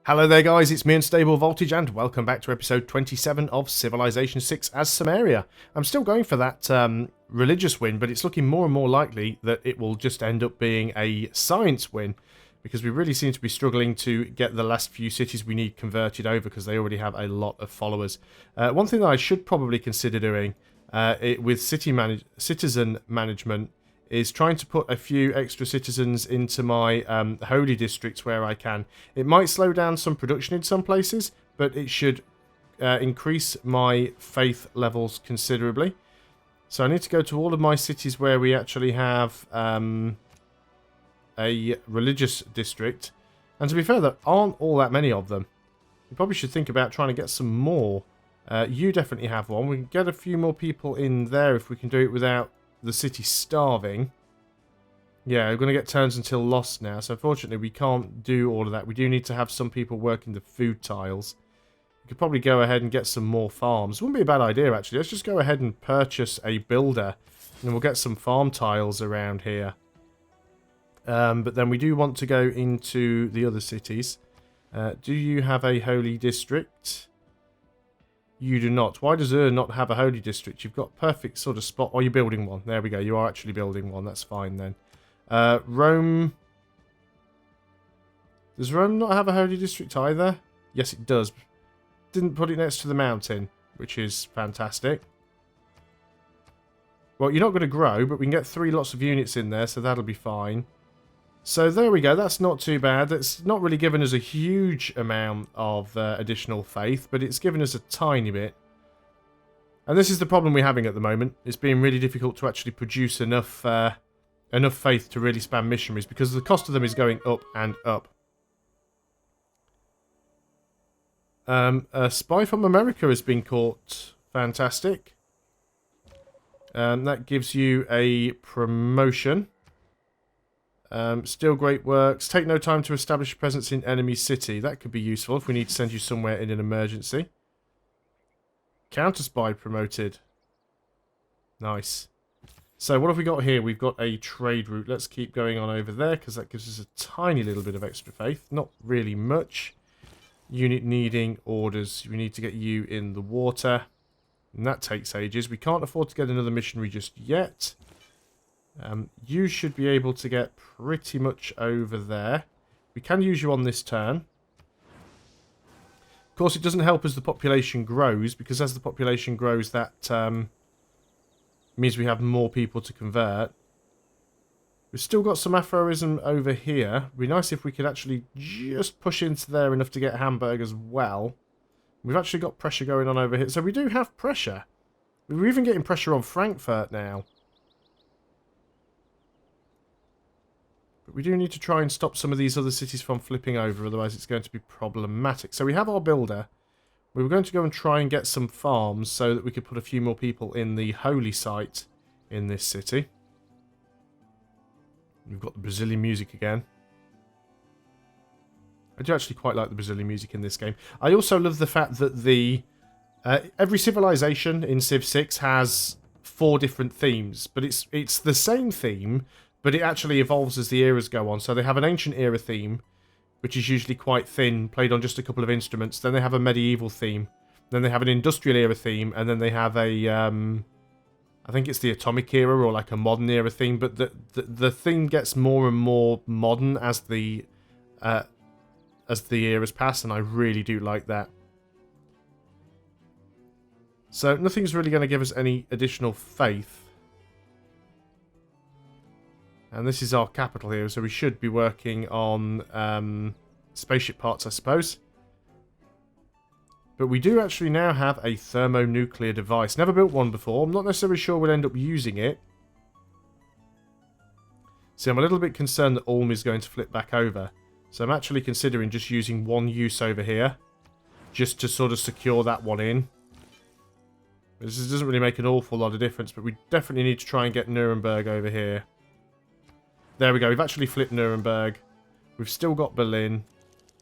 Hello there guys, it's me Unstable Voltage and welcome back to episode 27 of Civilization 6 as Sumeria. I'm still going for that religious win, but it's looking more and more likely that it will just end up being a science win, because we really seem to be struggling to get the last few cities we need converted over because they already have a lot of followers. One thing that I should probably consider doing with citizen management is trying to put a few extra citizens into my holy districts where I can. It might slow down some production in some places, but it should increase my faith levels considerably. So I need to go to all of my cities where we actually have a religious district. And to be fair, there aren't all that many of them. We probably should think about trying to get some more. You definitely have one. We can get a few more people in there if we can do it without the city starving. Yeah, we're going to get turns until lost now, so unfortunately we can't do all of that. We do need to have some people working the food tiles. We could probably go ahead and get some more farms. Wouldn't be a bad idea, actually. Let's just go ahead and purchase a builder, and we'll get some farm tiles around here. But then we do want to go into the other cities. Do you have a holy district? You do not. Why does not have a holy district? You've got perfect sort of spot. Oh, you're building one. There we go. You are actually building one. That's fine then. Rome. Does Rome not have a holy district either? Yes, it does. Didn't put it next to the mountain, which is fantastic. Well, you're not going to grow, but we can get 3 lots of units in there, so that'll be fine. So there we go, that's not too bad. That's not really given us a huge amount of additional faith, but it's given us a tiny bit. And this is the problem we're having at the moment. It's being really difficult to actually produce enough enough faith to really spam missionaries, because the cost of them is going up and up. A spy from America has been caught. Fantastic. That gives you a promotion. Still great works. Take no time to establish a presence in enemy city. That could be useful if we need to send you somewhere in an emergency. Counter spy promoted. Nice. So what have we got here? We've got a trade route. Let's keep going on over there because that gives us a tiny little bit of extra faith. Not really much. Unit needing orders. We need to get you in the water. And that takes ages. We can't afford to get another missionary just yet. You should be able to get pretty much over there. We can use you on this turn. Of course, it doesn't help as the population grows, because as the population grows, that means we have more people to convert. We've still got some Afroism over here. It'd be nice if we could actually just push into there enough to get Hamburg as well. We've actually got pressure going on over here. So we do have pressure. We're even getting pressure on Frankfurt now. But we do need to try and stop some of these other cities from flipping over, otherwise it's going to be problematic. So we have our builder. We were going to go and try and get some farms so that we could put a few more people in the holy site in this city. We've got the Brazilian music again. I do actually quite like the Brazilian music in this game. I also love the fact that the every civilization in Civ 6 has 4 different themes, but it's the same theme, but it actually evolves as the eras go on. So they have an ancient era theme, which is usually quite thin, played on just a couple of instruments. Then they have a medieval theme. Then they have an industrial era theme, and then they have a I think it's the atomic era or like a modern era theme. But the theme gets more and more modern as the eras pass, and I really do like that. So nothing's really going to give us any additional faith. And this is our capital here, so we should be working on spaceship parts, I suppose. But we do actually now have a thermonuclear device. Never built one before. I'm not necessarily sure we'll end up using it. See, I'm a little bit concerned that Ulm is going to flip back over. So I'm actually considering just using one use over here, just to sort of secure that one in. This doesn't really make an awful lot of difference, but we definitely need to try and get Nuremberg over here. There we go. We've actually flipped Nuremberg. We've still got Berlin.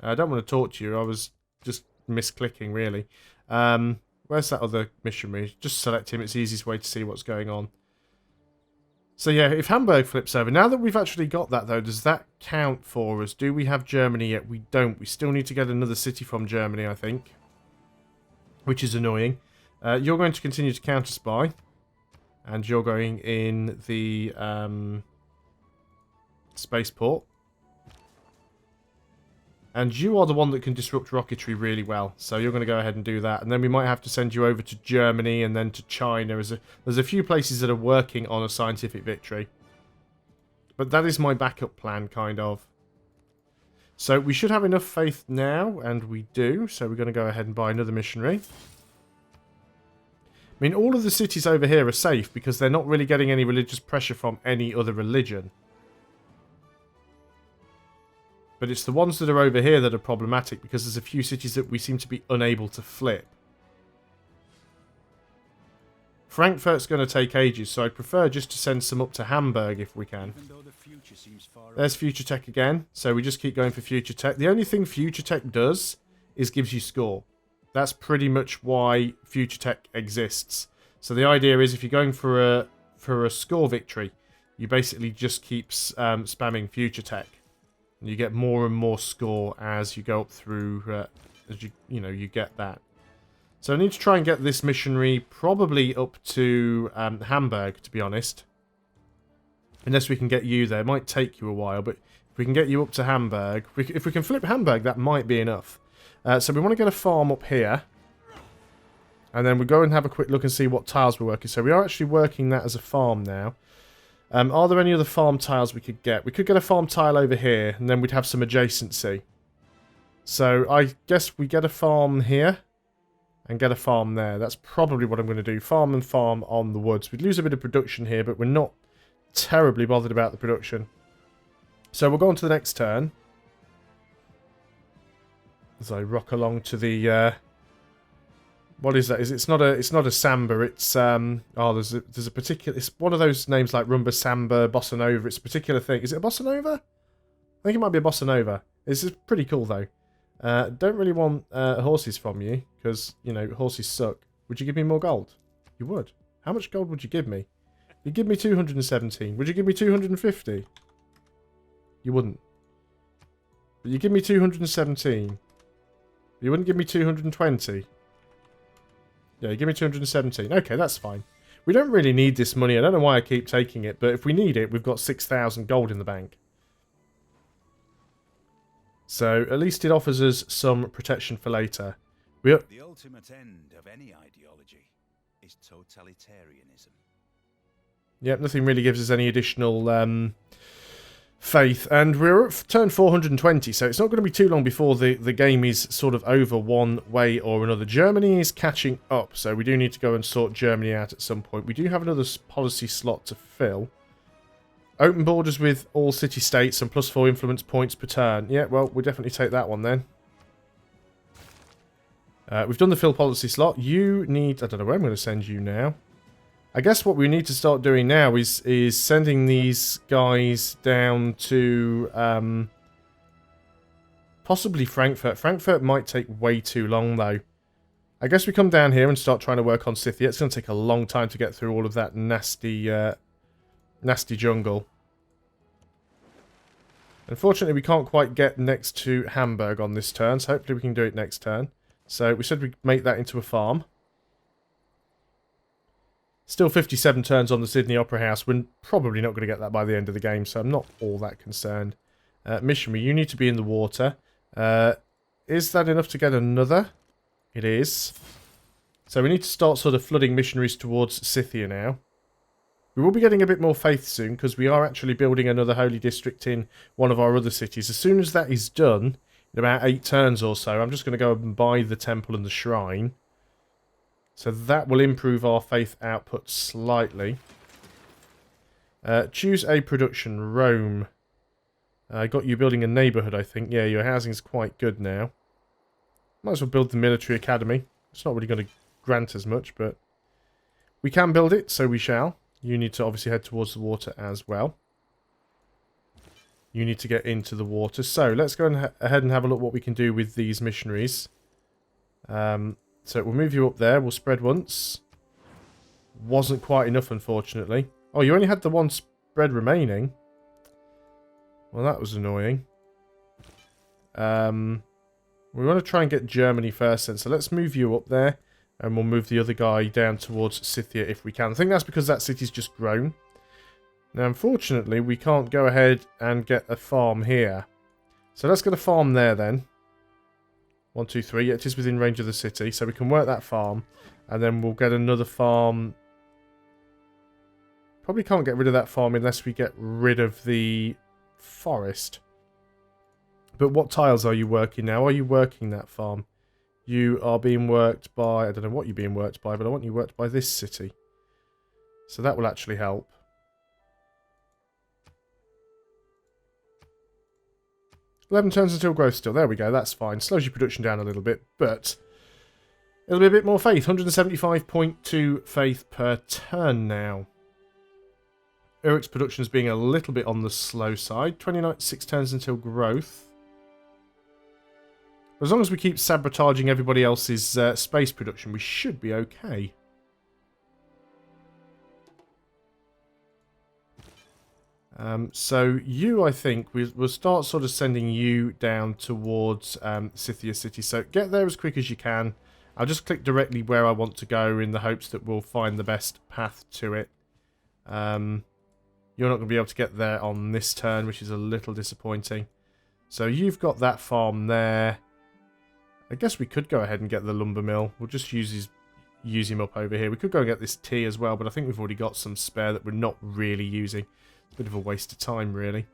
I don't want to talk to you. I was just misclicking, really. Where's that other missionary? Just select him. It's the easiest way to see what's going on. So yeah, if Hamburg flips over, now that we've actually got that though, does that count for us? Do we have Germany yet? We don't. We still need to get another city from Germany, I think. Which is annoying. You're going to continue to counter-spy. And you're going in the spaceport. And you are the one that can disrupt rocketry really well. So you're going to go ahead and do that. And then we might have to send you over to Germany and then to China. There's a few places that are working on a scientific victory. But that is my backup plan, kind of. So we should have enough faith now, and we do. So we're going to go ahead and buy another missionary. I mean, all of the cities over here are safe because they're not really getting any religious pressure from any other religion. But it's the ones that are over here that are problematic because there's a few cities that we seem to be unable to flip. Frankfurt's going to take ages, so I'd prefer just to send some up to Hamburg if we can. There's Future Tech again, so we just keep going for Future Tech. The only thing Future Tech does is gives you score. That's pretty much why Future Tech exists. So the idea is if you're going for a score victory, you basically just keep spamming Future Tech. And you get more and more score as you go up through, as you get that. So I need to try and get this missionary probably up to Hamburg, to be honest. Unless we can get you there. It might take you a while, but if we can get you up to Hamburg, if we can flip Hamburg, that might be enough. So we want to get a farm up here. And then we go and have a quick look and see what tiles we're working. So we are actually working that as a farm now. Are there any other farm tiles we could get? We could get a farm tile over here, and then we'd have some adjacency. So I guess we get a farm here, and get a farm there. That's probably what I'm going to do. Farm and farm on the woods. We'd lose a bit of production here, but we're not terribly bothered about the production. So we'll go on to the next turn. As I rock along to the... what is that? It's not a samba. It's there's a particular. It's one of those names like rumba, samba, bossa nova. It's a particular thing. Is it a bossa nova? I think it might be a bossa nova. This is pretty cool though. Don't really want horses from you because horses suck. Would you give me more gold? You would. How much gold would you give me? You'd give me 217. Would you give me 250? You wouldn't. But you give me 217. You wouldn't give me 220. Yeah, give me 217. Okay, that's fine. We don't really need this money. I don't know why I keep taking it, but if we need it, we've got 6,000 gold in the bank. So, at least it offers us some protection for later. The ultimate end of any ideology is totalitarianism. Yep, nothing really gives us any additional faith. And we're at turn 420, so it's not going to be too long before the game is sort of over one way or another. Germany is catching up, so we do need to go and sort Germany out at some point. We do have another policy slot to fill. Open borders with all city-states and +4 influence points per turn. Yeah, well, we'll definitely take that one then. We've done the fill policy slot. You need... I don't know where I'm going to send you now. I guess what we need to start doing now is sending these guys down to possibly Frankfurt. Frankfurt might take way too long, though. I guess we come down here and start trying to work on Scythia. It's going to take a long time to get through all of that nasty, nasty jungle. Unfortunately, we can't quite get next to Hamburg on this turn, so hopefully we can do it next turn. So we said we'd make that into a farm. Still 57 turns on the Sydney Opera House. We're probably not going to get that by the end of the game, so I'm not all that concerned. Missionary, you need to be in the water. Is that enough to get another? It is. So we need to start sort of flooding missionaries towards Scythia now. We will be getting a bit more faith soon, because we are actually building another holy district in one of our other cities. As soon as that is done, in about 8 turns or so, I'm just going to go and buy the temple and the shrine. So that will improve our faith output slightly. Choose a production. Rome. I got you building a neighbourhood, I think. Yeah, your housing is quite good now. Might as well build the military academy. It's not really going to grant as much, but we can build it, so we shall. You need to obviously head towards the water as well. You need to get into the water. So let's go ahead and have a look what we can do with these missionaries. So we'll move you up there. We'll spread once. Wasn't quite enough, unfortunately. Oh, you only had the one spread remaining. Well, that was annoying. We want to try and get Germany first then. So let's move you up there. And we'll move the other guy down towards Scythia if we can. I think that's because that city's just grown. Now, unfortunately, we can't go ahead and get a farm here. So let's get a farm there then. 1, 2, 3. Yeah, it is within range of the city. So we can work that farm. And then we'll get another farm. Probably can't get rid of that farm unless we get rid of the forest. But what tiles are you working now? Are you working that farm? You are being worked by... I don't know what you're being worked by, but I want you worked by this city. So that will actually help. "11 turns until growth still." There we go, that's fine. Slows your production down a little bit, but it'll be a bit more faith. 175.2 faith per turn now. Eric's production is being a little bit on the slow side. 6 turns until growth. As long as we keep sabotaging everybody else's space production, we should be okay. So you, I think, we'll start sort of sending you down towards Scythia City. So get there as quick as you can. I'll just click directly where I want to go in the hopes that we'll find the best path to it. You're not going to be able to get there on this turn, which is a little disappointing. So you've got that farm there. I guess we could go ahead and get the lumber mill. We'll just use him up over here. We could go and get this tea as well, but I think we've already got some spare that we're not really using. It's a bit of a waste of time, really.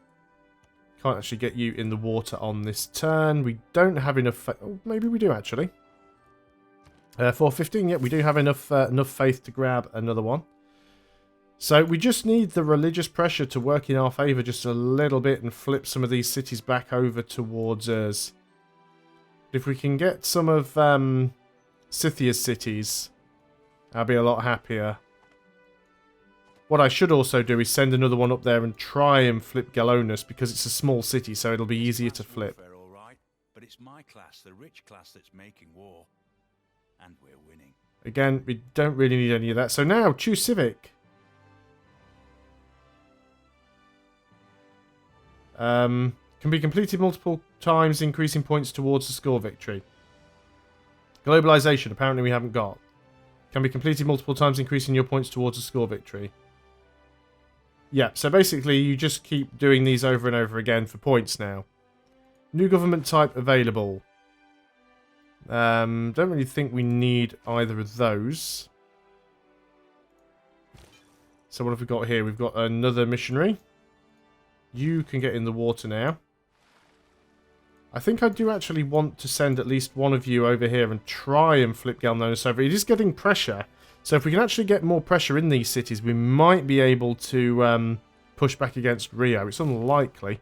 Can't actually get you in the water on this turn. We don't have enough... Oh, maybe we do, actually. 415, yeah, we do have enough faith to grab another one. So we just need the religious pressure to work in our favour just a little bit and flip some of these cities back over towards us. If we can get some of Scythia's cities, I'll be a lot happier. What I should also do is send another one up there and try and flip Galonus because it's a small city, so it'll be easier to flip. All right, but it's my class, the rich class, that's making war, and we're winning. Again, we don't really need any of that. So now, choose Civic. Can be completed multiple times, increasing points towards the score victory. Globalization, apparently we haven't got. Can be completed multiple times, increasing your points towards the score victory. Yeah, so basically you just keep doing these over and over again for points now. New government type available. Don't really think we need either of those. So what have we got here? We've got another missionary. You can get in the water now. I think I do actually want to send at least one of you over here and try and flip Galonus over. It is getting pressure. So if we can actually get more pressure in these cities, we might be able to push back against Rio. It's unlikely.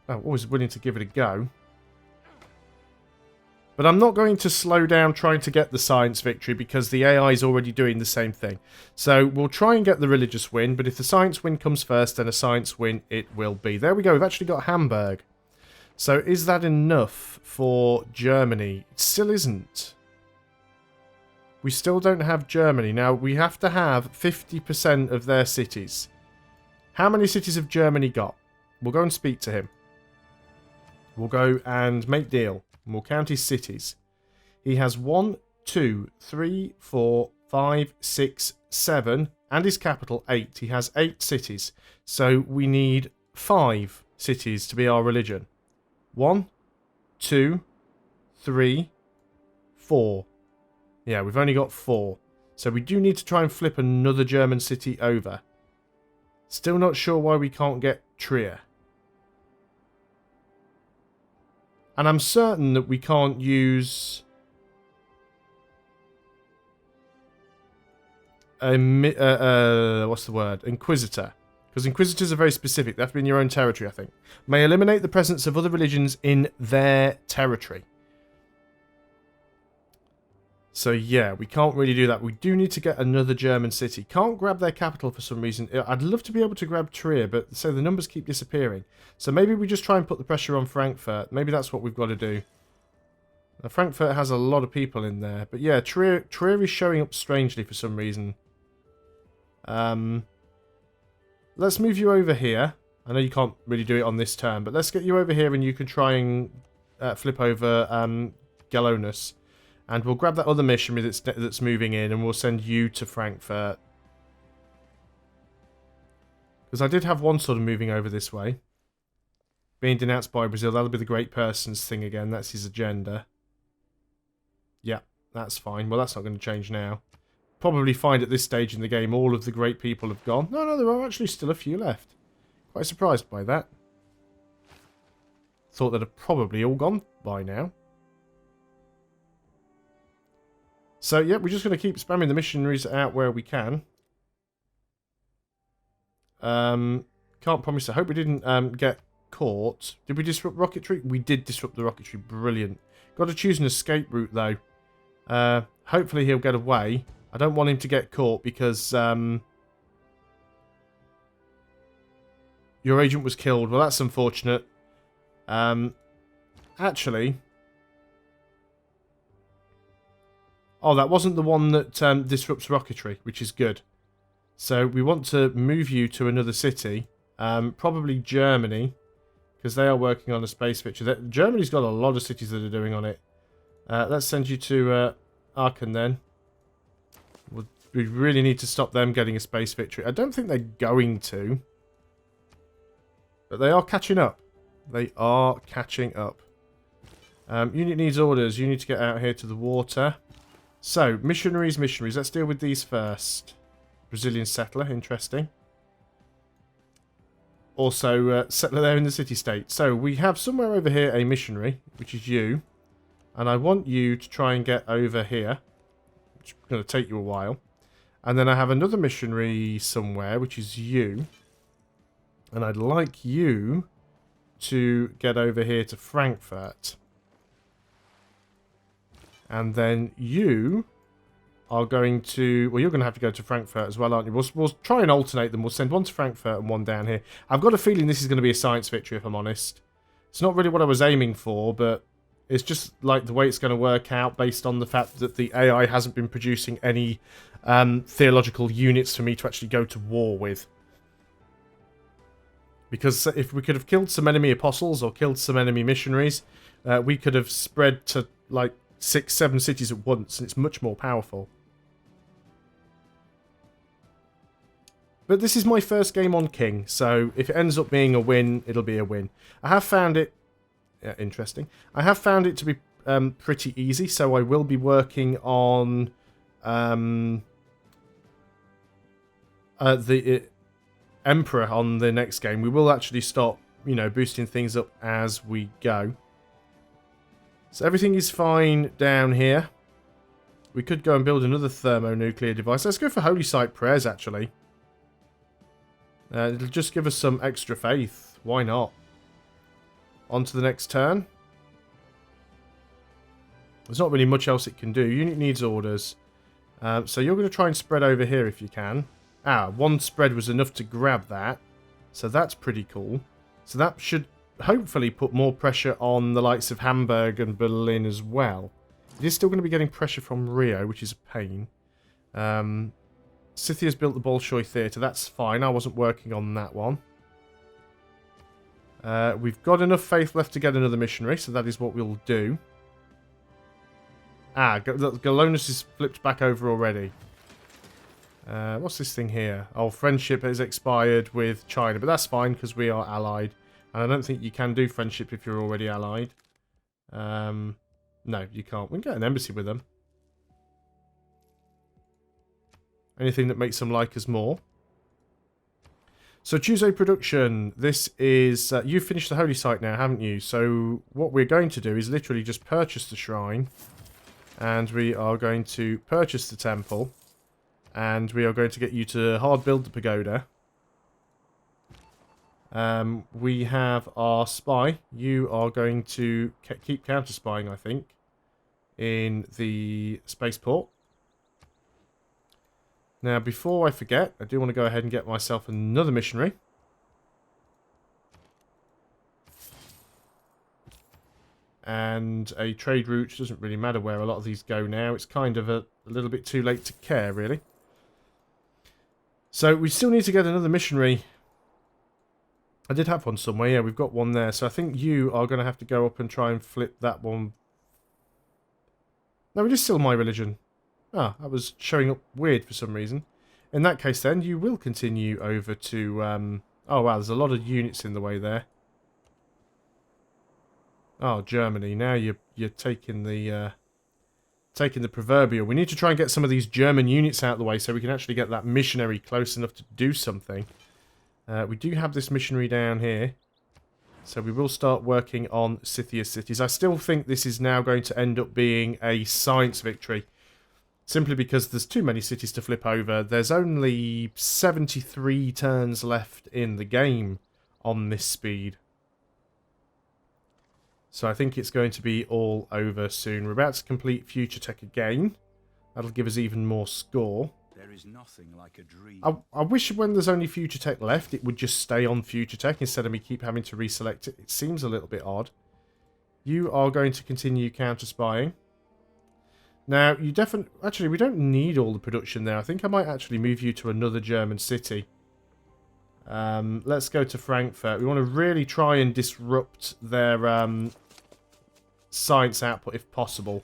I'm always willing to give it a go. But I'm not going to slow down trying to get the science victory because the AI is already doing the same thing. So we'll try and get the religious win, but if the science win comes first, then a science win it will be. There we go. We've actually got Hamburg. So is that enough for Germany? It still isn't. We still don't have Germany. Now, we have to have 50% of their cities. How many cities have Germany got? We'll go and speak to him. We'll go and make deal. And we'll count his cities. He has 1, 2, 3, 4, 5, 6, 7, and his capital 8. He has 8 cities. So we need 5 cities to be our religion. 1, 2, 3, 4. Yeah, we've only got 4. So we do need to try and flip another German city over. Still not sure why we can't get Trier. And I'm certain that we can't use what's the word? Inquisitor. Because Inquisitors are very specific. They have to be in your own territory, I think. May eliminate the presence of other religions in their territory. So yeah, we can't really do that. We do need to get another German city. Can't grab their capital for some reason. I'd love to be able to grab Trier, but so the numbers keep disappearing. So maybe we just try and put the pressure on Frankfurt. Maybe that's what we've got to do. Now, Frankfurt has a lot of people in there. But yeah, Trier is showing up strangely for some reason. let's move you over here. I know you can't really do it on this turn, but let's get you over here and you can try and flip over Gilgamesh. And we'll grab that other missionary that's moving in and we'll send you to Frankfurt. Because I did have one sort of moving over this way. Being denounced by Brazil, that'll be the great persons thing again. That's his agenda. Yeah, that's fine. Well, that's not going to change now. Probably find at this stage in the game all of the great people have gone. No, there are actually still a few left. Quite surprised by that. Thought they'd have probably all gone by now. So, yeah, we're just going to keep spamming the missionaries out where we can. Can't promise. I hope we didn't get caught. Did we disrupt rocketry? We did disrupt the rocketry. Brilliant. Got to choose an escape route, though. Hopefully he'll get away. I don't want him to get caught because your agent was killed. Well, that's unfortunate. Actually... Oh, that wasn't the one that disrupts rocketry, which is good. So we want to move you to another city. Probably Germany, because they are working on a space picture. Germany's got a lot of cities that are doing on it. Let's send you to Aachen then. We really need to stop them getting a space victory. I don't think they're going to. But they are catching up. They are catching up. Unit needs orders. You need to get out here to the water. So, missionaries. Let's deal with these first. Brazilian settler, interesting. Also, settler there in the city-state. So, we have somewhere over here a missionary, which is you. And I want you to try and get over here. Which is going to take you a while. And then I have another missionary somewhere, which is you. And I'd like you to get over here to Frankfurt. And then you are going to... Well, you're going to have to go to Frankfurt as well, aren't you? We'll try and alternate them. We'll send one to Frankfurt and one down here. I've got a feeling this is going to be a science victory, if I'm honest. It's not really what I was aiming for, but it's just like the way it's going to work out based on the fact that the AI hasn't been producing any theological units for me to actually go to war with. Because if we could have killed some enemy apostles or killed some enemy missionaries, we could have spread to, like, 6-7 cities at once, and it's much more powerful. But this is my first game on King, so if it ends up being a win, it'll be a win. I have found it... Yeah, interesting. I have found it to be pretty easy, so I will be working on the Emperor on the next game. We will actually start, you know, boosting things up as we go. So everything is fine down here. We could go and build another thermonuclear device. Let's go for Holy Site prayers, actually. It'll just give us some extra faith. Why not? On to the next turn. There's not really much else it can do. Unit needs orders. So you're going to try and spread over here if you can. One spread was enough to grab that. So that's pretty cool. So that should hopefully put more pressure on the likes of Hamburg and Berlin as well. It is still going to be getting pressure from Rio, which is a pain. Scythia's built the Bolshoi Theatre. That's fine. I wasn't working on that one. We've got enough faith left to get another missionary, so that is what we'll do. Gilgamesh is flipped back over already. What's this thing here? Oh, friendship has expired with China, but that's fine because we are allied. And I don't think you can do friendship if you're already allied. No, you can't. We can get an embassy with them. Anything that makes them like us more. So, Tuesday production. This is... you've finished the holy site now, haven't you? So, what we're going to do is literally just purchase the shrine. And we are going to purchase the temple. And we are going to get you to hard build the pagoda. We have our spy. You are going to keep counter-spying, I think, in the spaceport. Now, before I forget, I do want to go ahead and get myself another missionary. And a trade route. Doesn't really matter where a lot of these go now. It's kind of a little bit too late to care, really. So we still need to get another missionary I did have one somewhere. Yeah, we've got one there. So I think you are going to have to go up and try and flip that one. No, it is still my religion. Ah, that was showing up weird for some reason. In that case, then, you will continue over to... oh, wow, there's a lot of units in the way there. Oh, Germany. Now you're taking the proverbial. We need to try and get some of these German units out of the way so we can actually get that missionary close enough to do something. We do have this missionary down here. So we will start working on Scythia's cities. I still think this is now going to end up being a science victory. Simply because there's too many cities to flip over. There's only 73 turns left in the game on this speed. So I think it's going to be all over soon. We're about to complete Future Tech again. That'll give us even more score. There is nothing like a dream. I wish when there's only Future Tech left, it would just stay on Future Tech instead of me keep having to reselect it. It seems a little bit odd. You are going to continue counter-spying. Now, you definitely... Actually, we don't need all the production there. I think I might actually move you to another German city. Let's go to Frankfurt. We want to really try and disrupt their science output if possible.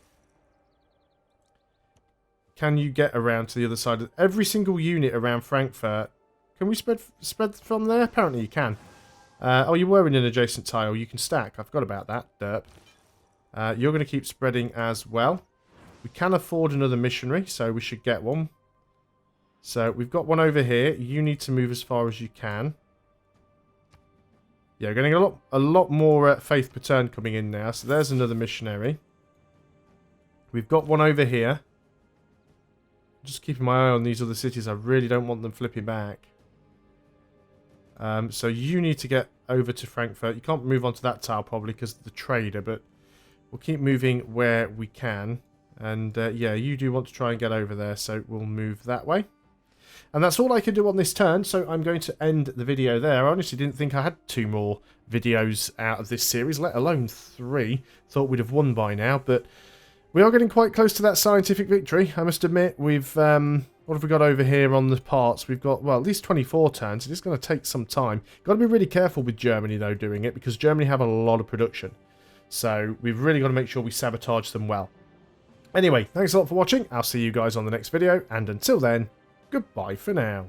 Can you get around to the other side of every single unit around Frankfurt? Can we spread from there? Apparently you can. Oh, you were in an adjacent tile. You can stack. I forgot about that. Derp. You're going to keep spreading as well. We can afford another missionary, so we should get one. So we've got one over here. You need to move as far as you can. Yeah, we're getting a lot more faith per turn coming in now. So there's another missionary. We've got one over here. Just keeping my eye on these other cities. I really don't want them flipping back. So you need to get over to Frankfurt. You can't move onto that tile probably because of the trader, but we'll keep moving where we can. And yeah, you do want to try and get over there, so we'll move that way. And that's all I can do on this turn, so I'm going to end the video there. I honestly didn't think I had 2 more videos out of this series, let alone 3. Thought we'd have won by now, but we are getting quite close to that scientific victory. I must admit, we've... what have we got over here on the parts? We've got, well, at least 24 turns. It is going to take some time. Got to be really careful with Germany, though, doing it, because Germany have a lot of production. So we've really got to make sure we sabotage them well. Anyway, thanks a lot for watching. I'll see you guys on the next video, and until then, goodbye for now.